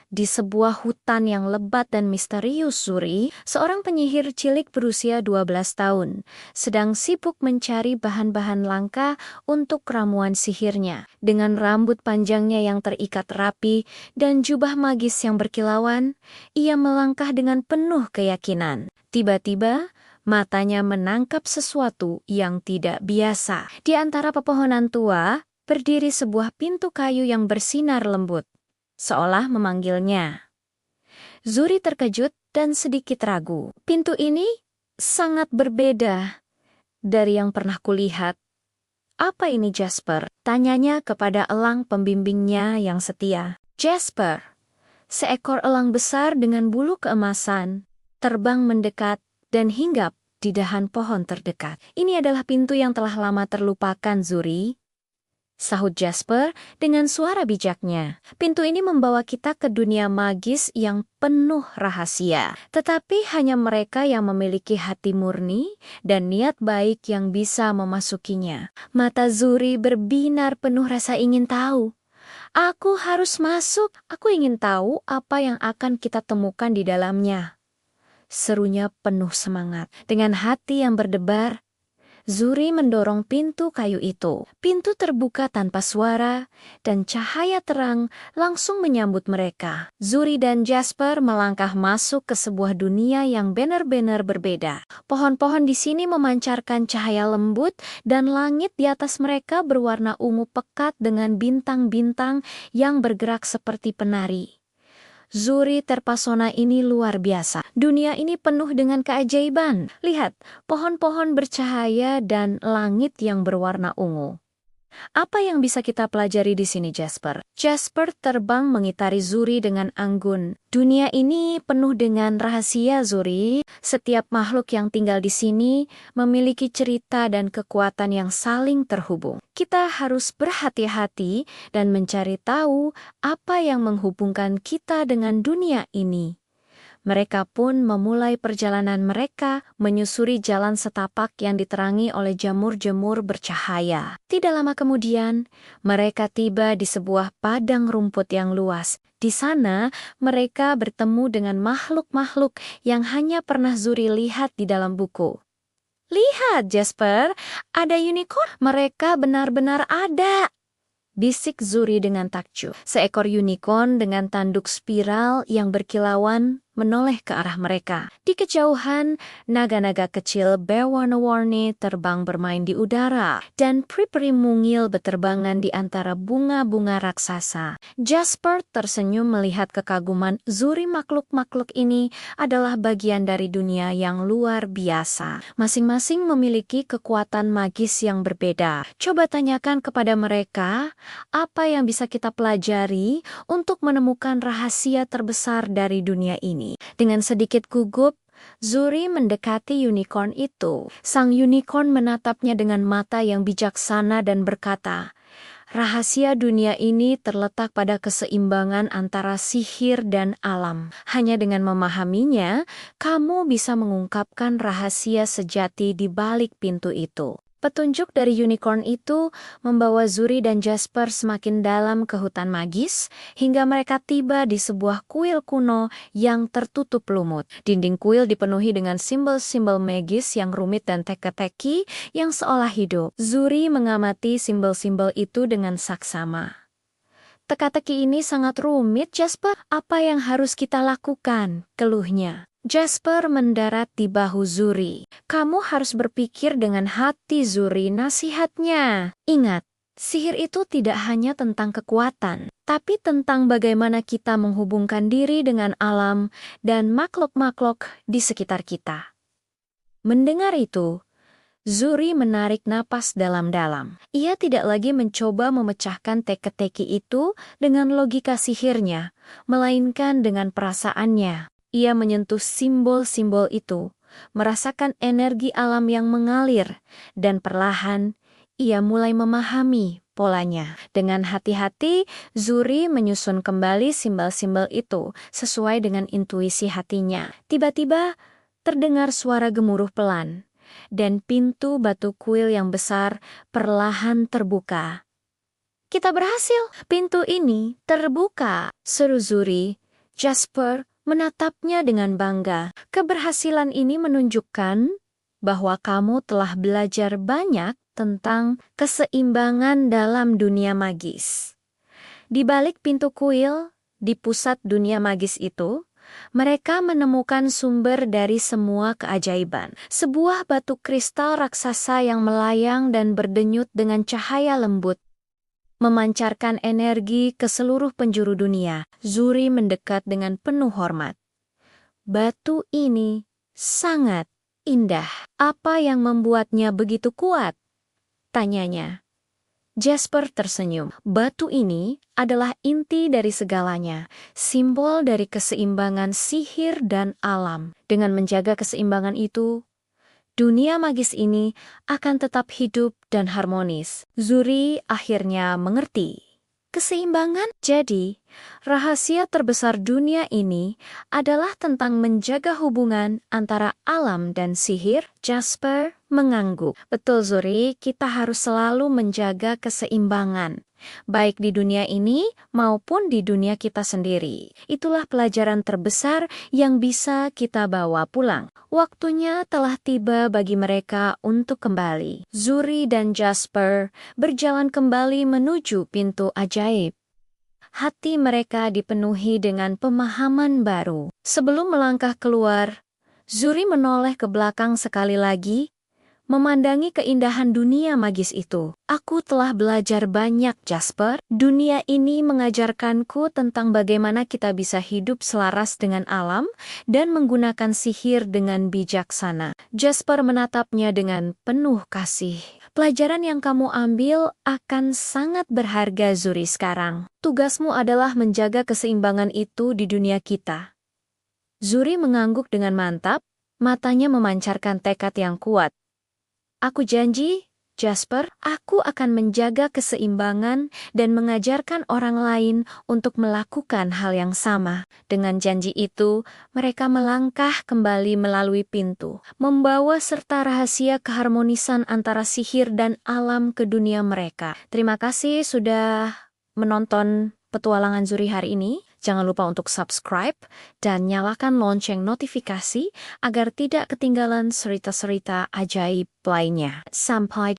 Di sebuah hutan yang lebat dan misterius, Zuri, seorang penyihir cilik berusia 12 tahun, sedang sibuk mencari bahan-bahan langka untuk ramuan sihirnya. Dengan rambut panjangnya yang terikat rapi dan jubah magis yang berkilauan, ia melangkah dengan penuh keyakinan. Tiba-tiba, matanya menangkap sesuatu yang tidak biasa. Di antara pepohonan tua, berdiri sebuah pintu kayu yang bersinar lembut, seolah memanggilnya. Zuri terkejut dan sedikit ragu. Pintu ini sangat berbeda dari yang pernah kulihat. Apa ini, Jasper? Tanyanya kepada elang pembimbingnya yang setia. Jasper, seekor elang besar dengan bulu keemasan, terbang mendekat dan hinggap di dahan pohon terdekat. Ini adalah pintu yang telah lama terlupakan, Zuri, sahut Jasper dengan suara bijaknya. Pintu ini membawa kita ke dunia magis yang penuh rahasia. Tetapi hanya mereka yang memiliki hati murni dan niat baik yang bisa memasukinya. Mata Zuri berbinar penuh rasa ingin tahu. Aku harus masuk. Aku ingin tahu apa yang akan kita temukan di dalamnya. Serunya penuh semangat. Dengan hati yang berdebar, Zuri mendorong pintu kayu itu. Pintu terbuka tanpa suara, dan cahaya terang langsung menyambut mereka. Zuri dan Jasper melangkah masuk ke sebuah dunia yang benar-benar berbeda. Pohon-pohon di sini memancarkan cahaya lembut, dan langit di atas mereka berwarna ungu pekat dengan bintang-bintang yang bergerak seperti penari. Zuri terpesona, ini luar biasa. Dunia ini penuh dengan keajaiban. Lihat, pohon-pohon bercahaya dan langit yang berwarna ungu. Apa yang bisa kita pelajari di sini, Jasper? Jasper terbang mengitari Zuri dengan anggun. Dunia ini penuh dengan rahasia, Zuri. Setiap makhluk yang tinggal di sini memiliki cerita dan kekuatan yang saling terhubung. Kita harus berhati-hati dan mencari tahu apa yang menghubungkan kita dengan dunia ini. Mereka pun memulai perjalanan mereka menyusuri jalan setapak yang diterangi oleh jamur-jamur bercahaya. Tidak lama kemudian, mereka tiba di sebuah padang rumput yang luas. Di sana, mereka bertemu dengan makhluk-makhluk yang hanya pernah Zuri lihat di dalam buku. Lihat, Jasper, ada unicorn. Mereka benar-benar ada, bisik Zuri dengan takjub. Seekor unicorn dengan tanduk spiral yang berkilauan menoleh ke arah mereka. Di kejauhan, naga-naga kecil berwarna-warni terbang bermain di udara, dan peri-peri mungil beterbangan di antara bunga-bunga raksasa. Jasper tersenyum melihat kekaguman Zuri. Makhluk-makhluk ini adalah bagian dari dunia yang luar biasa. Masing-masing memiliki kekuatan magis yang berbeda. Coba tanyakan kepada mereka, apa yang bisa kita pelajari untuk menemukan rahasia terbesar dari dunia ini? Dengan sedikit gugup, Zuri mendekati unicorn itu. Sang unicorn menatapnya dengan mata yang bijaksana dan berkata, rahasia dunia ini terletak pada keseimbangan antara sihir dan alam. Hanya dengan memahaminya, kamu bisa mengungkapkan rahasia sejati di balik pintu itu. Petunjuk dari unicorn itu membawa Zuri dan Jasper semakin dalam ke hutan magis, hingga mereka tiba di sebuah kuil kuno yang tertutup lumut. Dinding kuil dipenuhi dengan simbol-simbol magis yang rumit dan teka-teki yang seolah hidup. Zuri mengamati simbol-simbol itu dengan saksama. Teka-teki ini sangat rumit, Jasper. Apa yang harus kita lakukan? Keluhnya. Jasper mendarat di bahu Zuri. Kamu harus berpikir dengan hati, Zuri, nasihatnya. Ingat, sihir itu tidak hanya tentang kekuatan, tapi tentang bagaimana kita menghubungkan diri dengan alam dan makhluk-makhluk di sekitar kita. Mendengar itu, Zuri menarik napas dalam-dalam. Ia tidak lagi mencoba memecahkan teka-teki itu dengan logika sihirnya, melainkan dengan perasaannya. Ia menyentuh simbol-simbol itu, merasakan energi alam yang mengalir, dan perlahan ia mulai memahami polanya. Dengan hati-hati, Zuri menyusun kembali simbol-simbol itu sesuai dengan intuisi hatinya. Tiba-tiba terdengar suara gemuruh pelan, dan pintu batu kuil yang besar perlahan terbuka. Kita berhasil! Pintu ini terbuka, seru Zuri. Jasper menatapnya dengan bangga. Keberhasilan ini menunjukkan bahwa kamu telah belajar banyak tentang keseimbangan dalam dunia magis. Di balik pintu kuil, di pusat dunia magis itu, mereka menemukan sumber dari semua keajaiban. Sebuah batu kristal raksasa yang melayang dan berdenyut dengan cahaya lembut, memancarkan energi ke seluruh penjuru dunia. Zuri mendekat dengan penuh hormat. Batu ini sangat indah. Apa yang membuatnya begitu kuat? Tanyanya. Jasper tersenyum. Batu ini adalah inti dari segalanya, simbol dari keseimbangan sihir dan alam. Dengan menjaga keseimbangan itu, dunia magis ini akan tetap hidup dan harmonis. Zuri akhirnya mengerti. Keseimbangan. Jadi, rahasia terbesar dunia ini adalah tentang menjaga hubungan antara alam dan sihir. Jasper mengangguk. Betul Zuri, kita harus selalu menjaga keseimbangan, baik di dunia ini maupun di dunia kita sendiri. Itulah pelajaran terbesar yang bisa kita bawa pulang. Waktunya telah tiba bagi mereka untuk kembali. Zuri dan Jasper berjalan kembali menuju pintu ajaib. Hati mereka dipenuhi dengan pemahaman baru. Sebelum melangkah keluar, Zuri menoleh ke belakang sekali lagi, memandangi keindahan dunia magis itu. Aku telah belajar banyak, Jasper. Dunia ini mengajarkanku tentang bagaimana kita bisa hidup selaras dengan alam dan menggunakan sihir dengan bijaksana. Jasper menatapnya dengan penuh kasih. Pelajaran yang kamu ambil akan sangat berharga, Zuri, sekarang. Tugasmu adalah menjaga keseimbangan itu di dunia kita. Zuri mengangguk dengan mantap, matanya memancarkan tekad yang kuat. Aku janji, Jasper, aku akan menjaga keseimbangan dan mengajarkan orang lain untuk melakukan hal yang sama. Dengan janji itu, mereka melangkah kembali melalui pintu, membawa serta rahasia keharmonisan antara sihir dan alam ke dunia mereka. Terima kasih sudah menonton petualangan Zuri hari ini. Jangan lupa untuk subscribe dan nyalakan lonceng notifikasi agar tidak ketinggalan cerita-cerita ajaib lainnya. Sampai